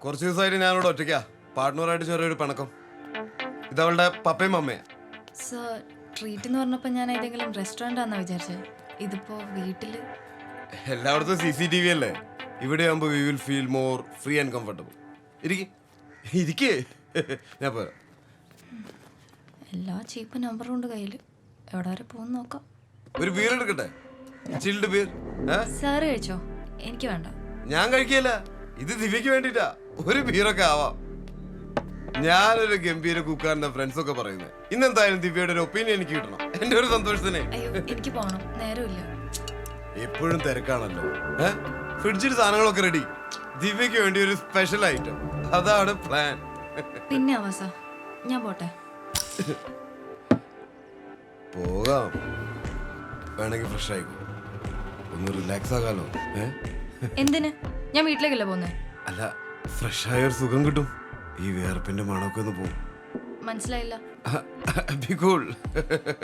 കുറച്ച് ദിവസമായിട്ട് ഞാനിവിടെ ഒറ്റയ്ക്കാ. പാർട്ട്ണറായിട്ട് ചെറിയൊരു പിണക്കം. ഇതവളുടെ പപ്പയും അമ്മയാ. സർ, ട്രീറ്റ് എന്ന് പറഞ്ഞപ്പോൾ ഞാൻ ഏതെങ്കിലും റെസ്റ്റോറൻ്റ് ആണെന്നാണ് വിചാരിച്ചത്. ഇതിപ്പോൾ വീട്ടിൽ എല്ലായിടത്തും CCTV അല്ലേ. ഇവിടെ ആകുമ്പോൾ we will feel more free and comfortable. ഇരിക്കേ ഞാൻ പോരാ. എല്ലാ ചീപ്പ് നമ്പറും ഉണ്ട് കയ്യിൽ. എവിടെ വരെ പോകുന്ന നോക്കാം. ഒരു ബീർ എടുക്കട്ടെ? Chilled beer. സാറ് കഴിച്ചോ? എനിക്ക് വേണ്ട. ഞാൻ കഴിക്കില്ല. ഇത് ദിവ്യക്ക് വേണ്ടിട്ടാ. ഒരു ബീറൊക്കെ ആവാം. ഞാനൊരു ഗംഭീര കുക്കാരൻ്റെ ഫ്രണ്ട്സൊക്കെ പറയുന്നത്. ഇന്നെന്തായാലും ദിവ്യയുടെ ഒരു ഒപ്പീനിയൻ എനിക്ക് കിട്ടണം, എന്റെ ഒരു സന്തോഷത്തിന്. അയ്യോ, എനിക്ക് പോകണം, നേരമില്ല. എപ്പോഴും തിരക്കാണല്ലോ. ഫ്രിഡ്ജിൽ സാധനങ്ങളൊക്കെ റെഡി. ദിവ്യക്ക് വേണ്ടി ഒരു സ്പെഷ്യൽ ഐറ്റം. അതാണ് പ്ലാൻ. പിന്നെ ആവാസ, ഞാൻ പോട്ടെ. പോകാം. വേണമെങ്കിൽ ഫ്രഷ് ആയിക്കോ, ഒന്ന് റിലാക്സ് ആകാലോ. എന്തിന്? ഞാൻ വീട്ടിലേക്കല്ലേ പോന്നേ? അല്ല, ഫ്രഷ് ആയ ഒരു സുഖം കിട്ടും. ഈ വേർപ്പിന്റെ മണമൊക്കെ ഒന്ന് പോകും. മനസ്സിലായില്ല. Be cool.